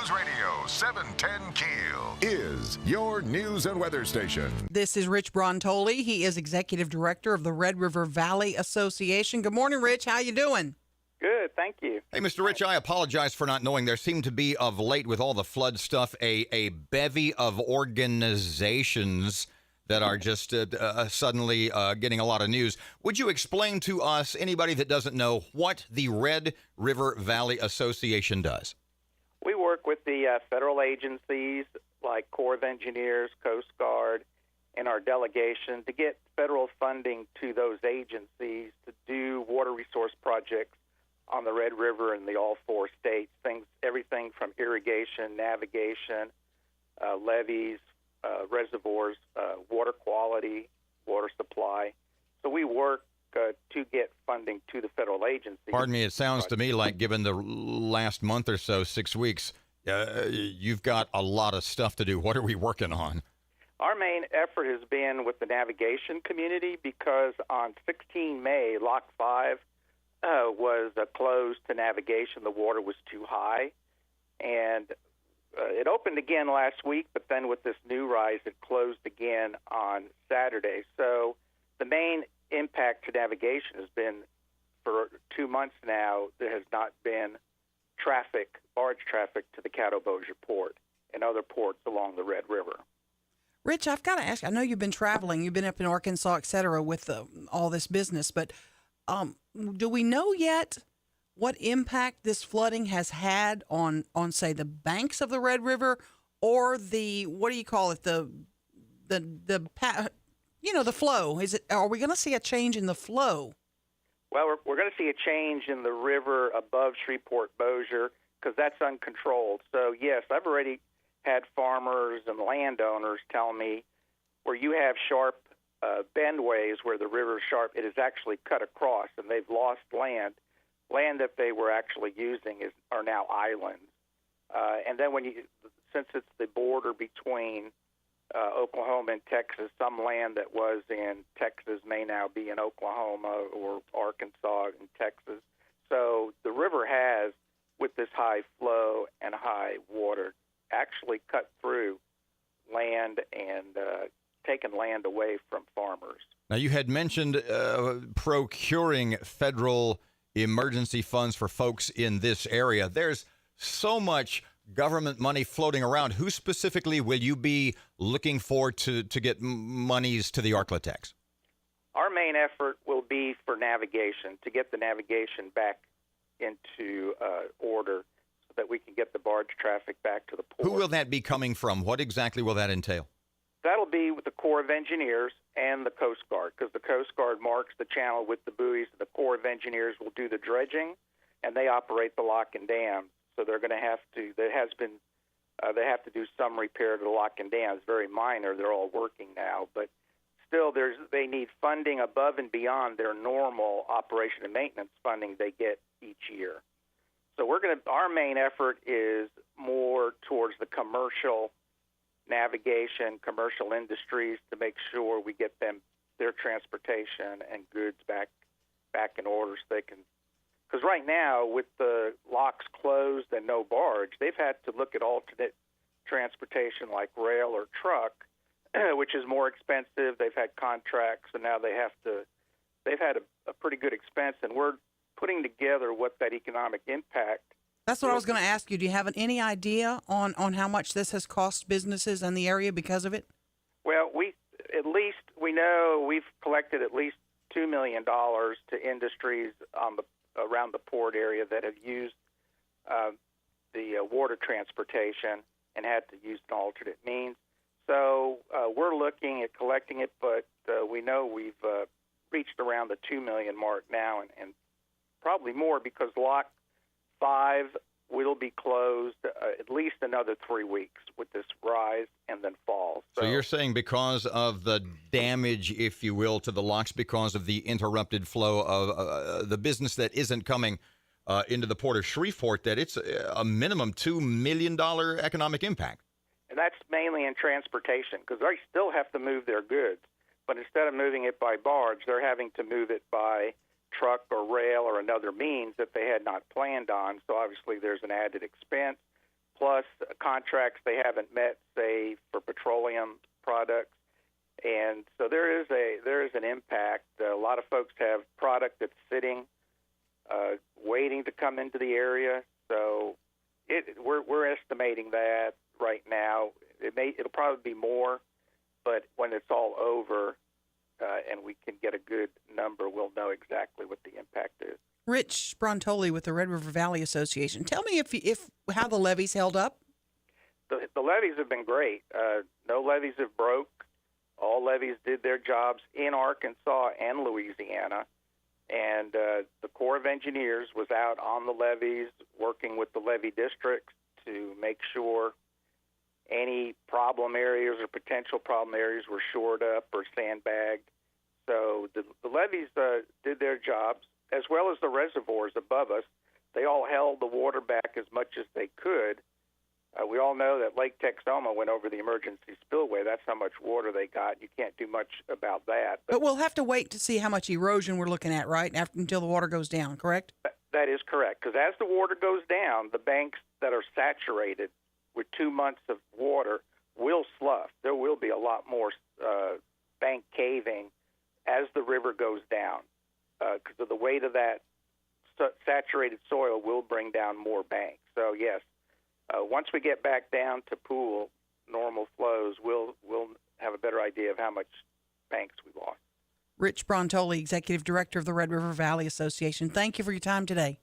News Radio 710 Keel is your news and weather station. This is Rich Brontoli. He is Executive Director of the Red River Valley Association. Good morning, Rich. How you doing? Good, thank you. Hey, Mr. Rich, I apologize for not knowing. There seemed to be, of late, with all the flood stuff, a bevy of organizations that are just suddenly getting a lot of news. Would you explain to us, anybody that doesn't know, what the Red River Valley Association does? We work with the federal agencies like Corps of Engineers, Coast Guard, and our delegation to get federal funding to those agencies to do water resource projects on the Red River in all four states. Everything from irrigation, navigation, levees, reservoirs, water quality, water supply. So we work to get funding to the federal agencies. Pardon me, it sounds to me like, given the last month or so, 6 weeks, you've got a lot of stuff to do. What are we working on? Our main effort has been with the navigation community because on 16 May, Lock 5 was closed to navigation. The water was too high. And it opened again last week, but then with this new rise, it closed again on Saturday. So the main impact to navigation has been, for 2 months now, there has not been barge traffic to the Caddo-Bossier port and other ports along the Red River. Rich, I've got to ask, I know you've been traveling, you've been up in Arkansas, et cetera, with all this business, but do we know yet what impact this flooding has had on, say, the banks of the Red River or the, what do you call it, the flow? Are we going to see a change in the flow? Well, we're going to see a change in the river above Shreveport-Bossier because that's uncontrolled. So, yes, I've already had farmers and landowners tell me where you have sharp bendways where the river is sharp, it is actually cut across, and they've lost land. Land that they were actually using are now islands. And then since it's the border between Oklahoma and Texas, some land that was in Texas may now be in Oklahoma or Arkansas and Texas. So the river has, with this high flow and high water, actually cut through land and taken land away from farmers. Now, you had mentioned procuring federal emergency funds for folks in this area. There's so much government money floating around. Who specifically will you be looking for to get monies to the Arklatex? Our main effort will be for navigation, to get the navigation back into order so that we can get the barge traffic back to the port. Who will that be coming from? What exactly will that entail? That'll be with the Corps of Engineers and the Coast Guard, because the Coast Guard marks the channel with the buoys. The Corps of Engineers will do the dredging, and they operate the lock and dams. So they're going to have to. They have to do some repair to the lock and dams, very minor. They're all working now, but still, they need funding above and beyond their normal operation and maintenance funding they get each year. So our main effort is more towards the commercial navigation, commercial industries, to make sure we get their transportation and goods back in order so they can. Because right now, with the locks closed and no barge, they've had to look at alternate transportation like rail or truck, which is more expensive. They've had contracts, and now they've had a pretty good expense, and we're putting together what that economic impact. That's what I was going to ask you. Do you have any idea on how much this has cost businesses in the area because of it? Well, we know we've collected at least $2 million to industries around the port area that have used the water transportation and had to use an alternate means. So we're looking at collecting it, but we know we've reached around the $2 million mark now, and probably more, because Lock 5 will be closed at least another 3 weeks with this rise and then fall. So you're saying because of the damage, if you will, to the locks, because of the interrupted flow of the business that isn't coming into the port of Shreveport, that it's a minimum $2 million economic impact? And that's mainly in transportation, because they still have to move their goods. But instead of moving it by barge, they're having to move it by truck or rail or another means that they had not planned on. So obviously there's an added expense. Plus, contracts they haven't met, say for petroleum products, and so there is an impact. A lot of folks have product that's sitting, waiting to come into the area. So we're estimating that right now. It'll probably be more, but when it's all over and we can get a good number, we'll know exactly what the impact is. Rich Brontoli with the Red River Valley Association. Tell me if how the levees held up. The levees have been great. No levees have broke. All levees did their jobs in Arkansas and Louisiana. And the Corps of Engineers was out on the levees working with the levee districts to make sure any problem areas or potential problem areas were shored up or sandbagged. So the levees did their jobs, as well as the reservoirs above us. They all held the water back as much as they could. We all know that Lake Texoma went over the emergency spillway. That's how much water they got. You can't do much about that. But we'll have to wait to see how much erosion we're looking at, right, until the water goes down, correct? That is correct, because as the water goes down, the banks that are saturated with 2 months of water will slough. There will be a lot more bank caving as the river goes down, because of the weight of that saturated soil will bring down more banks. So, yes, once we get back down to pool normal flows, we'll have a better idea of how much banks we lost. Rich Brontoli, Executive Director of the Red River Valley Association. Thank you for your time today.